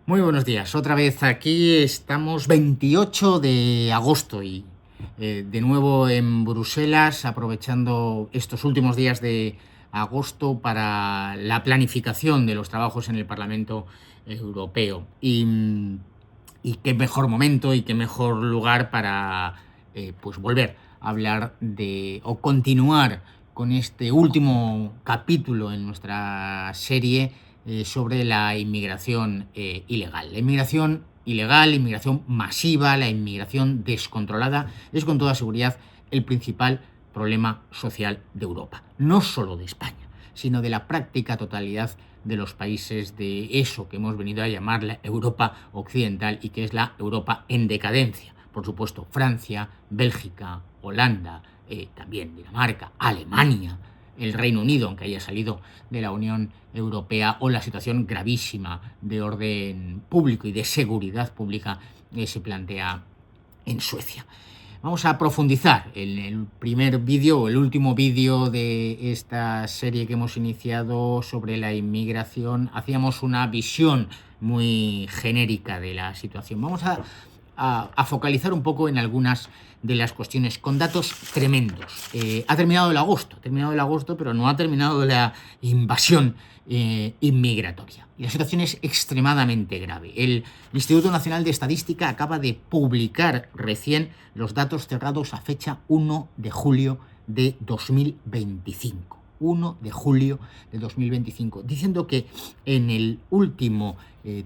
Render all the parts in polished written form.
Muy buenos días, otra vez aquí estamos 28 de agosto y de nuevo en Bruselas, aprovechando estos últimos días de agosto para la planificación de los trabajos en el Parlamento Europeo. Y qué mejor momento y qué mejor lugar para pues volver a hablar de o continuar con este último capítulo en nuestra serie sobre la inmigración ilegal. La inmigración ilegal, la inmigración masiva, la inmigración descontrolada es con toda seguridad el principal problema social de Europa. No solo de España, sino de la práctica totalidad de los países de eso que hemos venido a llamar la Europa occidental y que es la Europa en decadencia. Por supuesto, Francia, Bélgica, Holanda, también Dinamarca, Alemania, el Reino Unido, aunque haya salido de la Unión Europea, o la situación gravísima de orden público y de seguridad pública que se plantea en Suecia. Vamos a profundizar en el primer vídeo o el último vídeo de esta serie que hemos iniciado sobre la inmigración. Hacíamos una visión muy genérica de la situación. Vamos a focalizar un poco en algunas de las cuestiones con datos tremendos. Ha terminado el agosto, pero no ha terminado la invasión inmigratoria. Y la situación es extremadamente grave. El Instituto Nacional de Estadística acaba de publicar recién los datos cerrados a fecha 1 de julio de 2025. 1 de julio de 2025, diciendo que en el último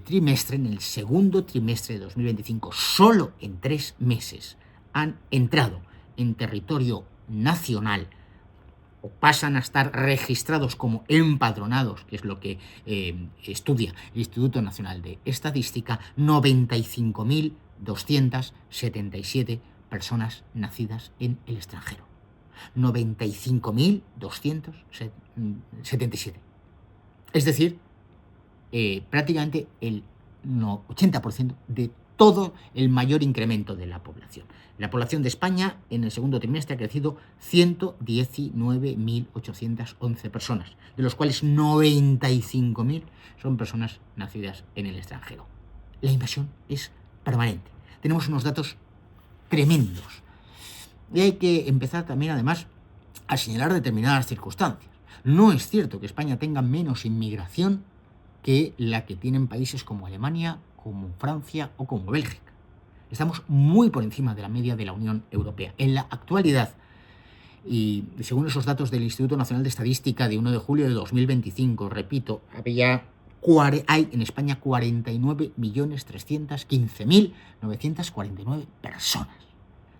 trimestre, en el segundo trimestre de 2025, solo en 3 meses han entrado en territorio nacional o pasan a estar registrados como empadronados, que es lo que estudia el Instituto Nacional de Estadística, 95.277 personas nacidas en el extranjero. 95.277. Es decir, prácticamente el 80% de todo el mayor incremento de la población. La población de España en el segundo trimestre ha crecido 119.811 personas, de los cuales 95.000 son personas nacidas en el extranjero. La invasión es permanente. Tenemos unos datos tremendos. Y hay que empezar también, además, a señalar determinadas circunstancias. No es cierto que España tenga menos inmigración que la que tienen países como Alemania, como Francia o como Bélgica. Estamos muy por encima de la media de la Unión Europea. En la actualidad, y según esos datos del Instituto Nacional de Estadística de 1 de julio de 2025, repito, hay en España 49.315.949 personas,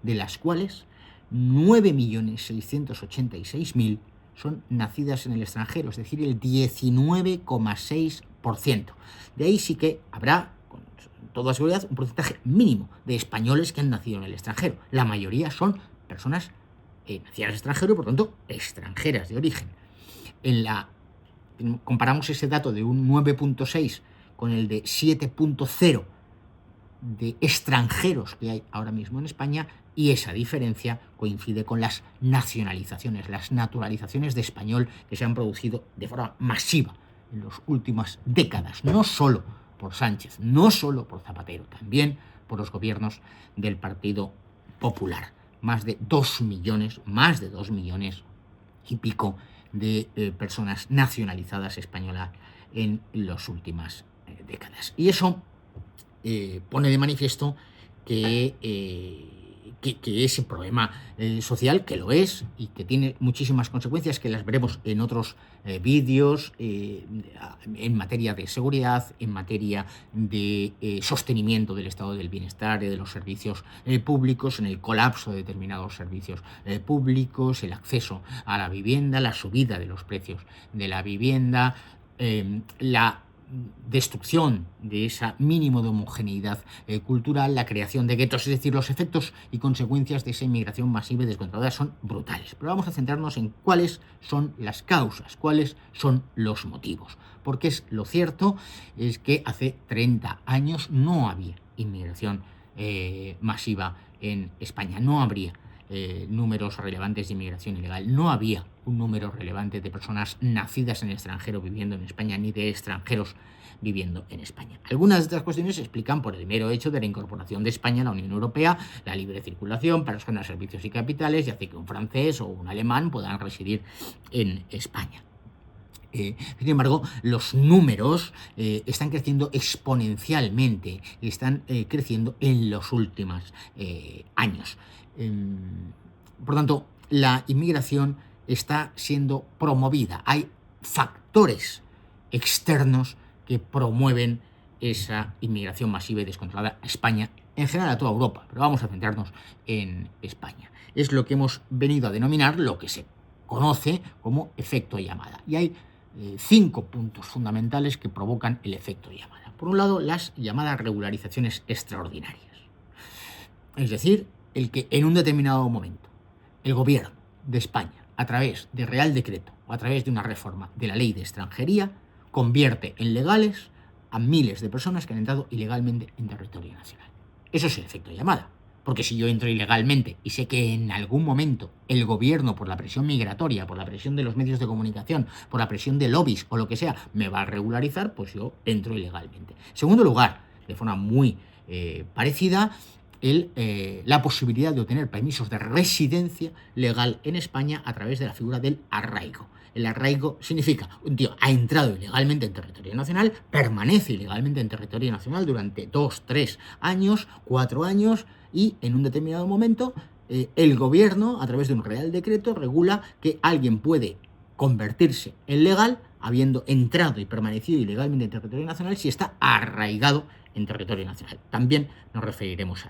de las cuales 9.686.000 son nacidas en el extranjero, es decir, el 19,6%. De ahí sí que habrá, con toda seguridad, un porcentaje mínimo de españoles que han nacido en el extranjero. La mayoría son personas nacidas en el extranjero y, por tanto, extranjeras de origen. Comparamos ese dato de un 9,6 con el de 7,0 de extranjeros que hay ahora mismo en España, y esa diferencia coincide con las nacionalizaciones, las naturalizaciones de español que se han producido de forma masiva en las últimas décadas, no solo por Sánchez, no solo por Zapatero, también por los gobiernos del Partido Popular. Más de 2 millones y pico de personas nacionalizadas españolas en las últimas décadas. Y eso pone de manifiesto que ese problema social, que lo es y que tiene muchísimas consecuencias, que las veremos en otros vídeos, en materia de seguridad, en materia de sostenimiento del estado del bienestar y de los servicios públicos, en el colapso de determinados servicios públicos, el acceso a la vivienda, la subida de los precios de la vivienda, la destrucción de ese mínimo de homogeneidad cultural, la creación de guetos, es decir, los efectos y consecuencias de esa inmigración masiva y descontrolada son brutales. Pero vamos a centrarnos en cuáles son las causas, cuáles son los motivos. Porque lo cierto es que hace 30 años no había inmigración masiva en España, no habría números relevantes de inmigración ilegal, no había un número relevante de personas nacidas en el extranjero viviendo en España, ni de extranjeros viviendo en España. Algunas de estas cuestiones se explican por el mero hecho de la incorporación de España a la Unión Europea, la libre circulación, personas, servicios y capitales, y hace que un francés o un alemán puedan residir en España. Sin embargo, los números están creciendo exponencialmente y están creciendo en los últimos años. Por tanto, la inmigración está siendo promovida. Hay factores externos que promueven esa inmigración masiva y descontrolada a España, en general a toda Europa, pero vamos a centrarnos en España. Es lo que hemos venido a denominar lo que se conoce como efecto llamada. Y hay 5 puntos fundamentales que provocan el efecto llamada. Por un lado, las llamadas regularizaciones extraordinarias. Es decir, el que en un determinado momento el gobierno de España, a través de Real Decreto o a través de una reforma de la ley de extranjería, convierte en legales a miles de personas que han entrado ilegalmente en territorio nacional. Eso es el efecto llamada. Porque si yo entro ilegalmente y sé que en algún momento el gobierno, por la presión migratoria, por la presión de los medios de comunicación, por la presión de lobbies o lo que sea, me va a regularizar, pues yo entro ilegalmente. En segundo lugar, de forma muy parecida, la posibilidad de obtener permisos de residencia legal en España a través de la figura del arraigo. El arraigo significa un tío ha entrado ilegalmente en territorio nacional, permanece ilegalmente en territorio nacional durante 2, 3 años, 4 años y en un determinado momento el gobierno, a través de un real decreto, regula que alguien puede convertirse en legal habiendo entrado y permanecido ilegalmente en territorio nacional si está arraigado en territorio nacional. También nos referiremos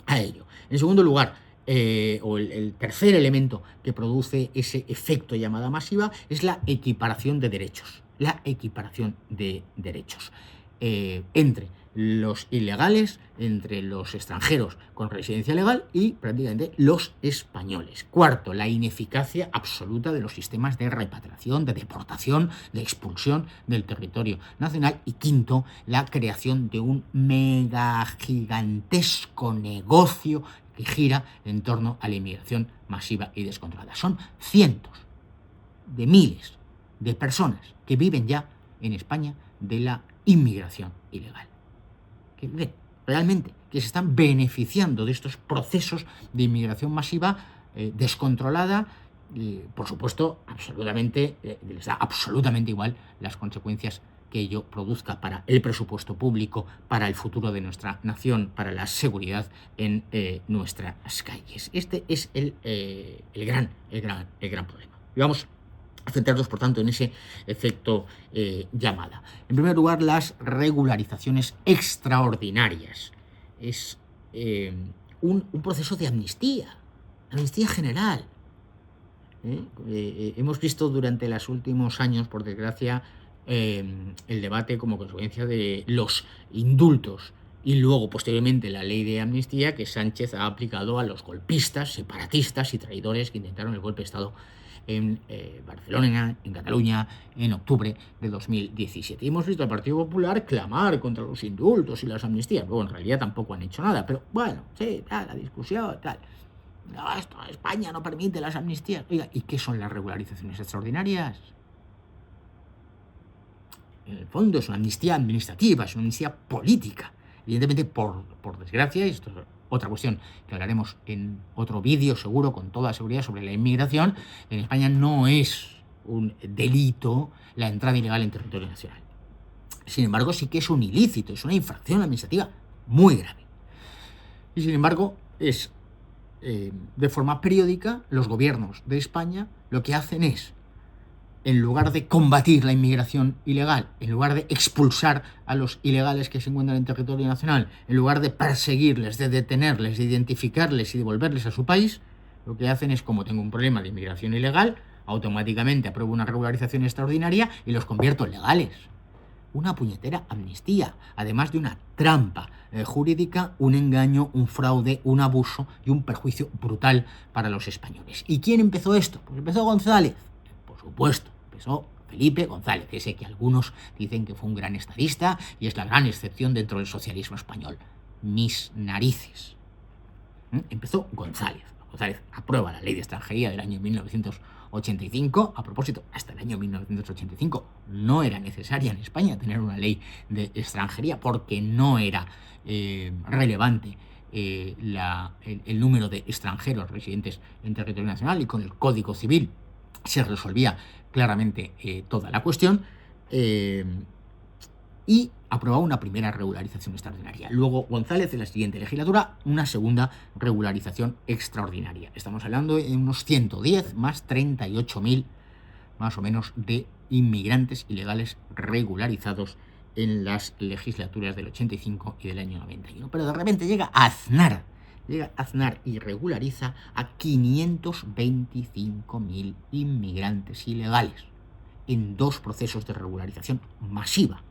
a ello. En segundo lugar, el tercer elemento que produce ese efecto llamada masiva es la equiparación de derechos. La equiparación de derechos entre los ilegales, entre los extranjeros con residencia legal y prácticamente los españoles. Cuarto, la ineficacia absoluta de los sistemas de repatriación, de deportación, de expulsión del territorio nacional. Y quinto, la creación de un mega gigantesco negocio que gira en torno a la inmigración masiva y descontrolada. Son cientos de miles de personas que viven ya en España de la inmigración ilegal. Que realmente que se están beneficiando de estos procesos de inmigración masiva descontrolada. Por supuesto, absolutamente les da absolutamente igual las consecuencias que ello produzca para el presupuesto público, para el futuro de nuestra nación, para la seguridad en nuestras calles. Este es el gran problema. Y vamos a centrarnos, por tanto, en ese efecto llamada. En primer lugar, las regularizaciones extraordinarias. Es un proceso de amnistía general. Hemos visto durante los últimos años, por desgracia, el debate como consecuencia de los indultos y luego, posteriormente, la ley de amnistía que Sánchez ha aplicado a los golpistas, separatistas y traidores que intentaron el golpe de Estado en Barcelona, en Cataluña, en octubre de 2017. Y hemos visto al Partido Popular clamar contra los indultos y las amnistías. Luego, en realidad, tampoco han hecho nada. Pero, bueno, sí, tal, la discusión, tal. No, esto, España no permite las amnistías. Oiga, ¿y qué son las regularizaciones extraordinarias? En el fondo es una amnistía administrativa, es una amnistía política. Evidentemente, por desgracia, y esto es otra cuestión que hablaremos en otro vídeo seguro, con toda seguridad, sobre la inmigración, en España no es un delito la entrada ilegal en territorio nacional. Sin embargo, sí que es un ilícito, es una infracción administrativa muy grave. Y sin embargo, es de forma periódica, los gobiernos de España lo que hacen es, en lugar de combatir la inmigración ilegal, en lugar de expulsar a los ilegales que se encuentran en territorio nacional, en lugar de perseguirles, de detenerles, de identificarles y devolverles a su país, lo que hacen es, como tengo un problema de inmigración ilegal, automáticamente apruebo una regularización extraordinaria y los convierto en legales. Una puñetera amnistía, además de una trampa jurídica, un engaño, un fraude, un abuso y un perjuicio brutal para los españoles. ¿Y quién empezó esto? Pues empezó González. Por supuesto, empezó Felipe González, ese que algunos dicen que fue un gran estadista y es la gran excepción dentro del socialismo español. Mis narices. Empezó González. González aprueba la ley de extranjería del año 1980 1985. A propósito, hasta el año 1985 no era necesaria en España tener una ley de extranjería porque no era relevante el número de extranjeros residentes en territorio nacional, y con el Código Civil se resolvía claramente toda la cuestión. Y aprobaba una primera regularización extraordinaria. Luego González, en la siguiente legislatura, una segunda regularización extraordinaria. Estamos hablando de unos 110 más 38.000 más o menos de inmigrantes ilegales regularizados en las legislaturas del 85 y del año 91. Pero de repente llega Aznar y regulariza a 525.000 inmigrantes ilegales en 2 procesos de regularización masiva.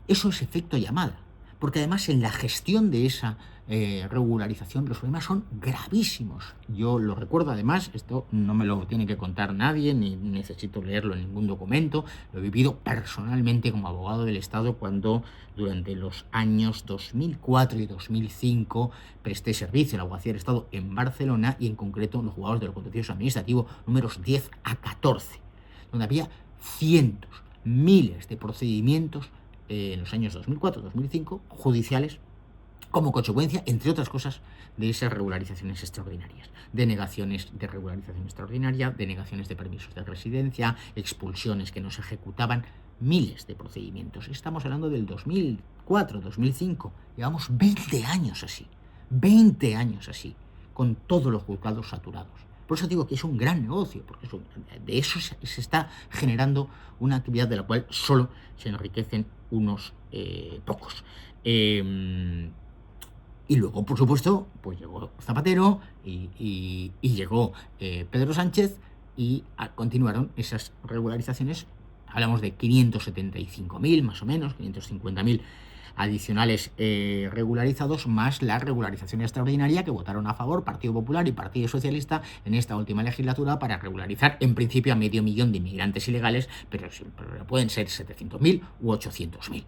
Eso es efecto llamada, porque además en la gestión de esa regularización los problemas son gravísimos. Yo lo recuerdo, además, esto no me lo tiene que contar nadie, ni necesito leerlo en ningún documento, lo he vivido personalmente como abogado del Estado cuando durante los años 2004 y 2005 presté servicio en la Abogacía del Estado en Barcelona, y en concreto en los juzgados de lo contencioso administrativo números 10 a 14, donde había cientos, miles de procedimientos en los años 2004-2005 judiciales como consecuencia, entre otras cosas, de esas regularizaciones extraordinarias, denegaciones de regularización extraordinaria, denegaciones de permisos de residencia, expulsiones que no se ejecutaban, miles de procedimientos. Estamos hablando del 2004-2005, llevamos 20 años así, con todos los juzgados saturados. Por eso digo que es un gran negocio, porque de eso se está generando una actividad de la cual solo se enriquecen unos pocos. Y luego, por supuesto, pues llegó Zapatero y llegó Pedro Sánchez, y continuaron esas regularizaciones. Hablamos de 575.000 más o menos, 550.000 adicionales regularizados, más la regularización extraordinaria que votaron a favor Partido Popular y Partido Socialista en esta última legislatura para regularizar en principio a 500.000 de inmigrantes ilegales, pero pueden ser 700.000 u 800.000.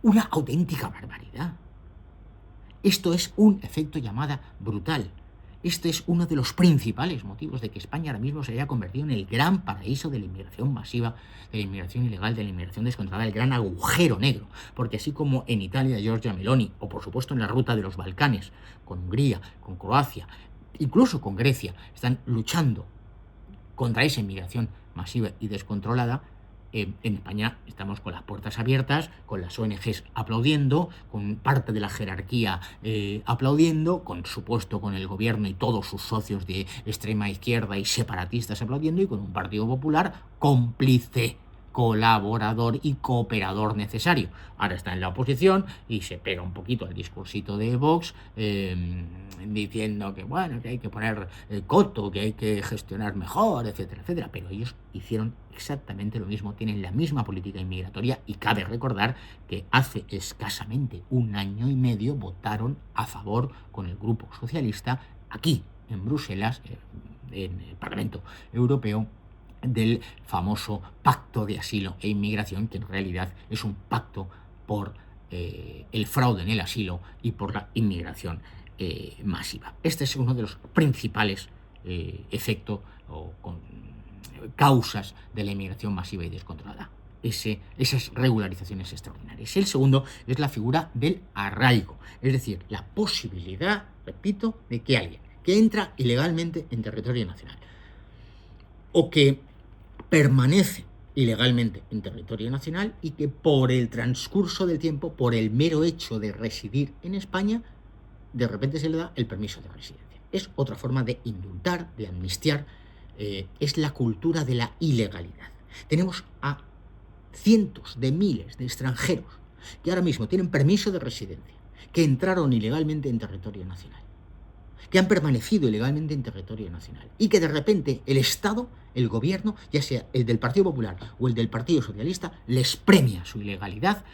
Una auténtica barbaridad. Esto es un efecto llamada brutal. Este es uno de los principales motivos de que España ahora mismo se haya convertido en el gran paraíso de la inmigración masiva, de la inmigración ilegal, de la inmigración descontrolada, el gran agujero negro. Porque así como en Italia, Giorgia Meloni, o por supuesto en la ruta de los Balcanes, con Hungría, con Croacia, incluso con Grecia, están luchando contra esa inmigración masiva y descontrolada, en España estamos con las puertas abiertas, con las ONGs aplaudiendo, con parte de la jerarquía aplaudiendo, con el gobierno y todos sus socios de extrema izquierda y separatistas aplaudiendo, y con un Partido Popular cómplice, colaborador y cooperador necesario. Ahora está en la oposición y se pega un poquito al discursito de Vox, diciendo que bueno, que hay que poner coto, que hay que gestionar mejor, etcétera, etcétera. Pero ellos hicieron exactamente lo mismo, tienen la misma política inmigratoria, y cabe recordar que hace escasamente 1 año y medio votaron a favor con el Grupo Socialista aquí en Bruselas, en el Parlamento Europeo, del famoso pacto de asilo e inmigración, que en realidad es un pacto por el fraude en el asilo y por la inmigración masiva. Este es uno de los principales efectos o causas de la inmigración masiva y descontrolada, esas regularizaciones extraordinarias. El segundo es la figura del arraigo, es decir, la posibilidad, repito, de que alguien que entra ilegalmente en territorio nacional o que permanece ilegalmente en territorio nacional, y que por el transcurso del tiempo, por el mero hecho de residir en España, de repente se le da el permiso de residencia. Es otra forma de indultar, de amnistiar, es la cultura de la ilegalidad. Tenemos a cientos de miles de extranjeros que ahora mismo tienen permiso de residencia, que entraron ilegalmente en territorio nacional, que han permanecido ilegalmente en territorio nacional, y que de repente el Estado, el gobierno, ya sea el del Partido Popular o el del Partido Socialista, les premia su ilegalidad,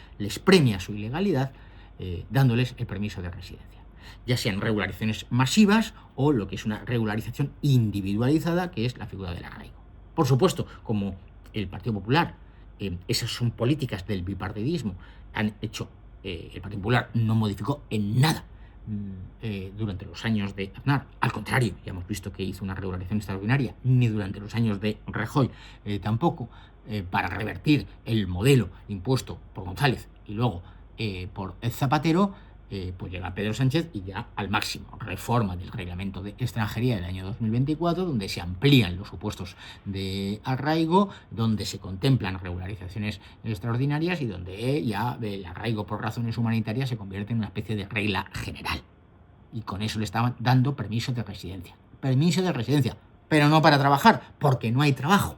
dándoles el permiso de residencia, ya sean regularizaciones masivas o lo que es una regularización individualizada, que es la figura del arraigo. Por supuesto, como el Partido Popular, esas son políticas del bipartidismo, han hecho, el Partido Popular no modificó en nada durante los años de Aznar. Al contrario, ya hemos visto que hizo una regularización extraordinaria, ni durante los años de Rajoy tampoco, para revertir el modelo impuesto por González y luego por el Zapatero. Pues llega Pedro Sánchez y ya al máximo, reforma del reglamento de extranjería del año 2024, donde se amplían los supuestos de arraigo, donde se contemplan regularizaciones extraordinarias y donde ya el arraigo por razones humanitarias se convierte en una especie de regla general. Y con eso le estaban dando permiso de residencia. Permiso de residencia, pero no para trabajar, porque no hay trabajo.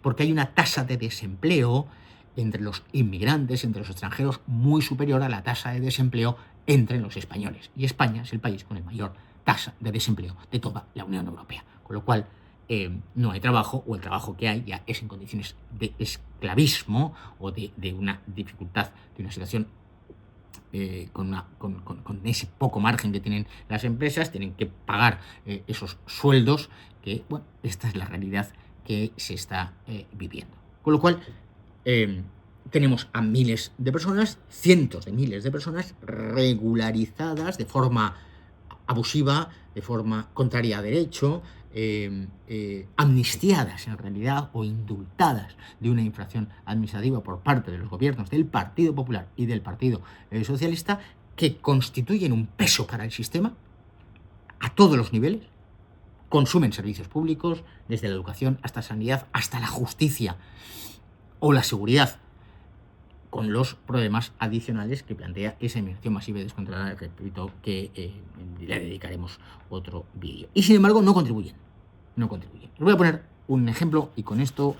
Porque hay una tasa de desempleo entre los inmigrantes, entre los extranjeros, muy superior a la tasa de desempleo entre los españoles. Y España es el país con la mayor tasa de desempleo de toda la Unión Europea. Con lo cual, no hay trabajo, o el trabajo que hay ya es en condiciones de esclavismo o de una dificultad, de una situación con ese poco margen que tienen las empresas, tienen que pagar esos sueldos, que, bueno, esta es la realidad que se está viviendo. Con lo cual, tenemos a miles de personas, cientos de miles de personas regularizadas de forma abusiva, de forma contraria a derecho, amnistiadas en realidad o indultadas de una infracción administrativa por parte de los gobiernos del Partido Popular y del Partido Socialista, que constituyen un peso para el sistema a todos los niveles, consumen servicios públicos, desde la educación hasta la sanidad, hasta la justicia o la seguridad, con los problemas adicionales que plantea esa inmigración masiva y descontrolada, repito, que le dedicaremos otro vídeo. Y sin embargo no contribuyen. Les voy a poner un ejemplo y con esto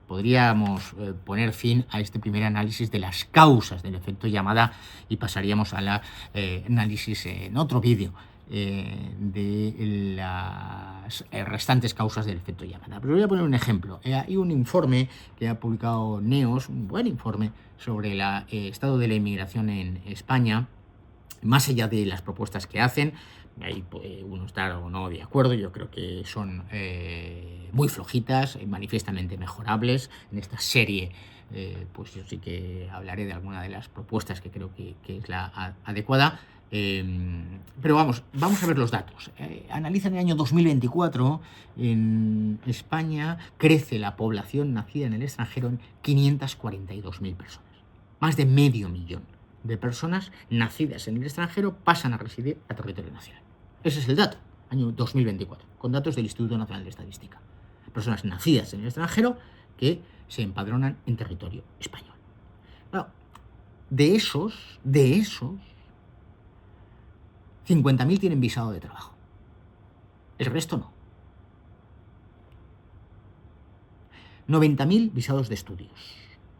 podríamos poner fin a este primer análisis de las causas del efecto llamada y pasaríamos al análisis en otro vídeo de las restantes causas del efecto llamada. Pero voy a poner un ejemplo. Hay un informe que ha publicado NEOS, un buen informe sobre el estado de la inmigración en España, más allá de las propuestas que hacen. Ahí puede uno estar o no de acuerdo, yo creo que son muy flojitas, manifiestamente mejorables. En esta serie pues yo sí que hablaré de alguna de las propuestas que creo que es la adecuada. Pero vamos a ver los datos. Analizan el año 2024, en España crece la población nacida en el extranjero en 542.000 personas. Más de medio millón de personas nacidas en el extranjero pasan a residir a territorio nacional. Ese es el dato, año 2024, con datos del Instituto Nacional de Estadística. Personas nacidas en el extranjero que se empadronan en territorio español. Bueno, de esos 50.000 tienen visado de trabajo. El resto no. 90.000 visados de estudios.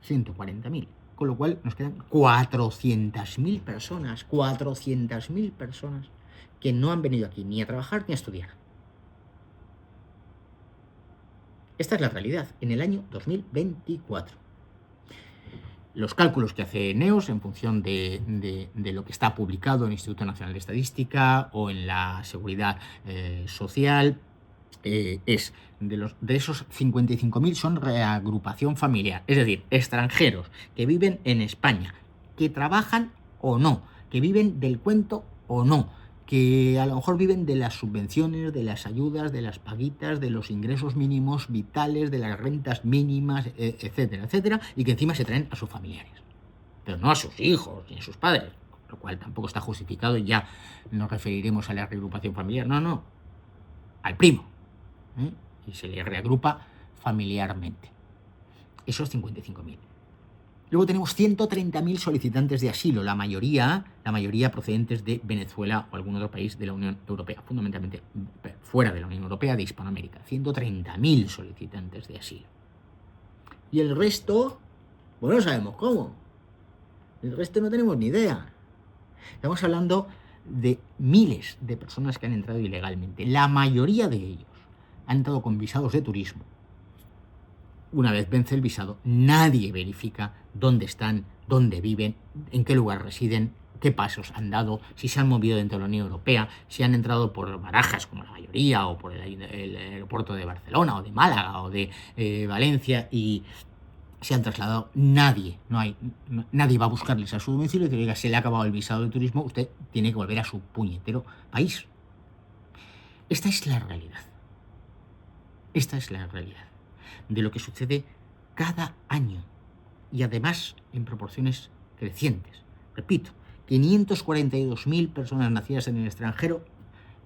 140.000. Con lo cual nos quedan 400.000 personas. 400.000 personas que no han venido aquí ni a trabajar ni a estudiar. Esta es la realidad en el año 2024. Los cálculos que hace NEOS en función de lo que está publicado en el Instituto Nacional de Estadística o en la Seguridad Social es de esos 55.000 son reagrupación familiar, es decir, extranjeros que viven en España, que trabajan o no, que viven del cuento o no, que a lo mejor viven de las subvenciones, de las ayudas, de las paguitas, de los ingresos mínimos vitales, de las rentas mínimas, etcétera, etcétera, y que encima se traen a sus familiares, pero no a sus hijos ni a sus padres, lo cual tampoco está justificado y ya nos referiremos a la reagrupación familiar, no, al primo, y se le reagrupa familiarmente. Esos 55.000. Luego tenemos 130.000 solicitantes de asilo, la mayoría procedentes de Venezuela o algún otro país de la Unión Europea, fundamentalmente fuera de la Unión Europea, de Hispanoamérica. 130.000 solicitantes de asilo. Y el resto, bueno, no sabemos cómo. El resto no tenemos ni idea. Estamos hablando de miles de personas que han entrado ilegalmente. La mayoría de ellos han entrado con visados de turismo. Una vez vence el visado, nadie verifica dónde están, dónde viven, en qué lugar residen, qué pasos han dado, si se han movido dentro de la Unión Europea, si han entrado por Barajas, como la mayoría, o por el aeropuerto de Barcelona, o de Málaga, o de Valencia, y se han trasladado, nadie va a buscarles a su domicilio y decir, oiga, se le ha acabado el visado de turismo, usted tiene que volver a su puñetero país. Esta es la realidad. Esta es la realidad de lo que sucede cada año y además en proporciones crecientes. Repito, 542.000 personas nacidas en el extranjero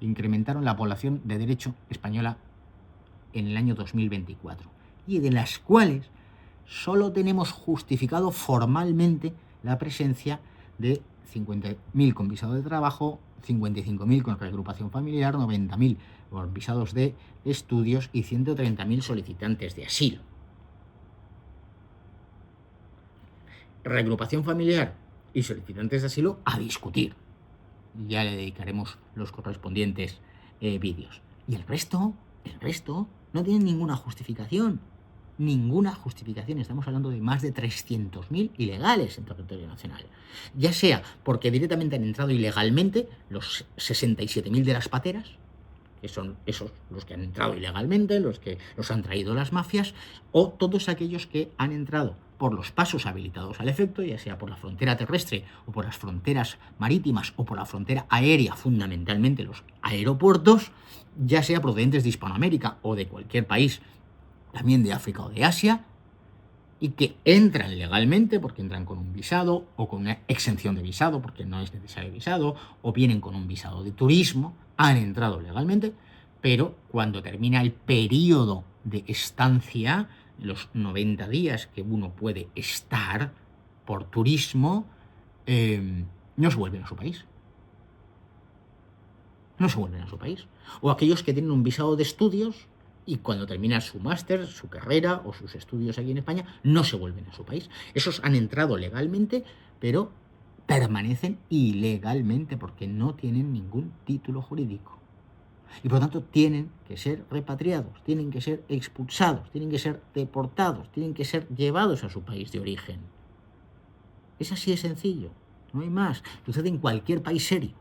incrementaron la población de derecho española en el año 2024 y de las cuales solo tenemos justificado formalmente la presencia de 50.000 con visado de trabajo, 55.000 con reagrupación familiar, 90.000 con visados de estudios y 130.000 solicitantes de asilo. Reagrupación familiar y solicitantes de asilo a discutir. Ya le dedicaremos los correspondientes vídeos. Y el resto no tiene ninguna justificación. Ninguna justificación. Estamos hablando de más de 300.000 ilegales en territorio nacional. Ya sea porque directamente han entrado ilegalmente los 67.000 de las pateras, que son esos los que han entrado ilegalmente, los que los han traído las mafias, o todos aquellos que han entrado por los pasos habilitados al efecto, ya sea por la frontera terrestre o por las fronteras marítimas o por la frontera aérea, fundamentalmente los aeropuertos, ya sea procedentes de Hispanoamérica o de cualquier país, también de África o de Asia, y que entran legalmente porque entran con un visado o con una exención de visado porque no es necesario visado, o vienen con un visado de turismo, han entrado legalmente, pero cuando termina el periodo de estancia, los 90 días que uno puede estar por turismo, no se vuelven a su país. No se vuelven a su país. O aquellos que tienen un visado de estudios y cuando terminan su máster, su carrera o sus estudios aquí en España, no se vuelven a su país. Esos han entrado legalmente, pero permanecen ilegalmente porque no tienen ningún título jurídico. Y por lo tanto tienen que ser repatriados, tienen que ser expulsados, tienen que ser deportados, tienen que ser llevados a su país de origen. Es así de sencillo, no hay más. Sucede en cualquier país serio.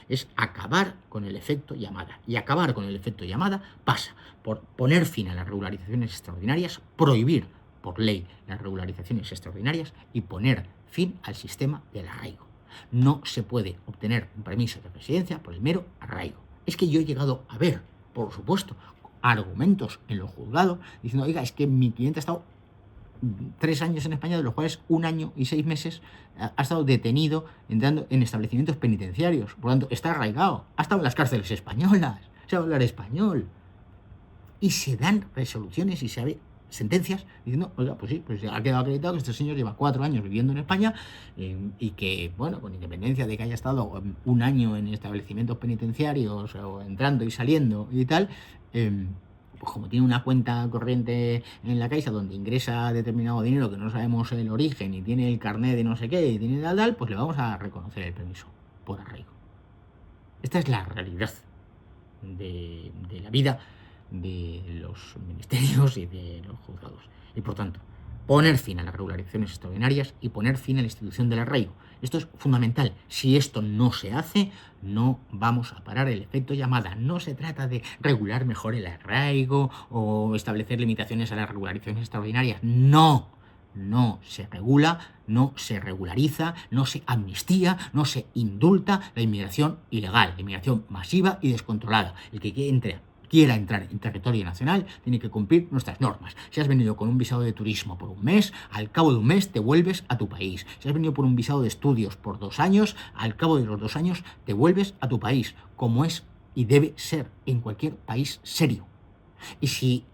Es acabar con el efecto llamada. Y acabar con el efecto llamada pasa por poner fin a las regularizaciones extraordinarias, prohibir por ley las regularizaciones extraordinarias y poner fin al sistema del arraigo. No se puede obtener un permiso de residencia por el mero arraigo. Es que yo he llegado a ver, por supuesto, argumentos en los juzgados diciendo, oiga, es que mi cliente ha estado 3 años en España, de los cuales 1 año y 6 meses ha estado detenido entrando en establecimientos penitenciarios. Por lo tanto, está arraigado. Ha estado en las cárceles españolas. Sabe hablar español. Y se dan resoluciones y se abre sentencias diciendo, oiga, pues sí, pues ha quedado acreditado que este señor lleva 4 años viviendo en España y que, bueno, con independencia de que haya estado 1 año en establecimientos penitenciarios o entrando y saliendo y tal, pues como tiene una cuenta corriente en la Caixa donde ingresa determinado dinero que no sabemos el origen y tiene el carnet de no sé qué y tiene tal, pues le vamos a reconocer el permiso por arraigo. Esta es la realidad de la vida de los ministerios y de los juzgados. Y por tanto, poner fin a las regularizaciones extraordinarias y poner fin a la institución del arraigo. Esto es fundamental. Si esto no se hace, no vamos a parar el efecto llamada. No se trata de regular mejor el arraigo o establecer limitaciones a las regularizaciones extraordinarias. No. No se regula, no se regulariza, no se amnistía, no se indulta la inmigración ilegal, la inmigración masiva y descontrolada. El que quiera entrar en territorio nacional tiene que cumplir nuestras normas. Si has venido con un visado de turismo por 1 mes, al cabo de 1 mes te vuelves a tu país. Si has venido por un visado de estudios por 2 años, al cabo de los 2 años te vuelves a tu país, como es y debe ser en cualquier país serio. Y si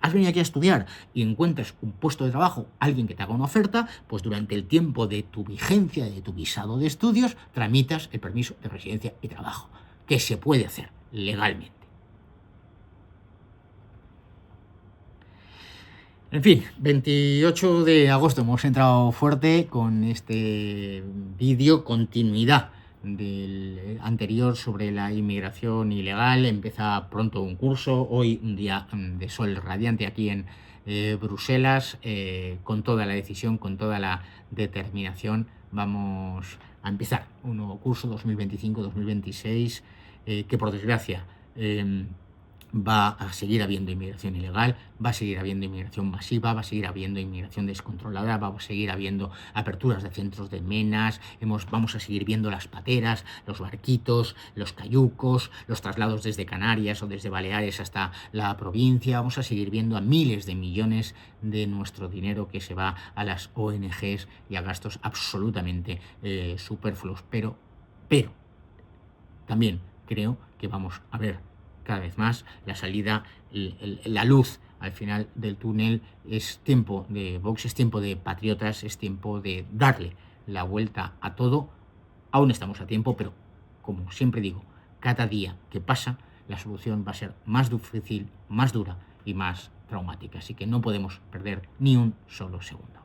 has venido aquí a estudiar y encuentras un puesto de trabajo, alguien que te haga una oferta, pues durante el tiempo de tu vigencia de tu visado de estudios, tramitas el permiso de residencia y trabajo, que se puede hacer legalmente. En fin, 28 de agosto hemos entrado fuerte con este vídeo, continuidad del anterior sobre la inmigración ilegal. Empieza pronto un curso, hoy un día de sol radiante aquí en Bruselas, con toda la decisión, con toda la determinación. Vamos a empezar un nuevo curso 2025-2026 que por desgracia va a seguir habiendo inmigración ilegal, va a seguir habiendo inmigración masiva, va a seguir habiendo inmigración descontrolada, va a seguir habiendo aperturas de centros de menas, vamos a seguir viendo las pateras, los barquitos, los cayucos, los traslados desde Canarias o desde Baleares hasta la provincia, vamos a seguir viendo a miles de millones de nuestro dinero que se va a las ONGs y a gastos absolutamente superfluos, pero también creo que vamos a ver cada vez más la salida, la luz al final del túnel. Es tiempo de Vox, es tiempo de patriotas, es tiempo de darle la vuelta a todo. Aún estamos a tiempo, pero como siempre digo, cada día que pasa la solución va a ser más difícil, más dura y más traumática. Así que no podemos perder ni un solo segundo.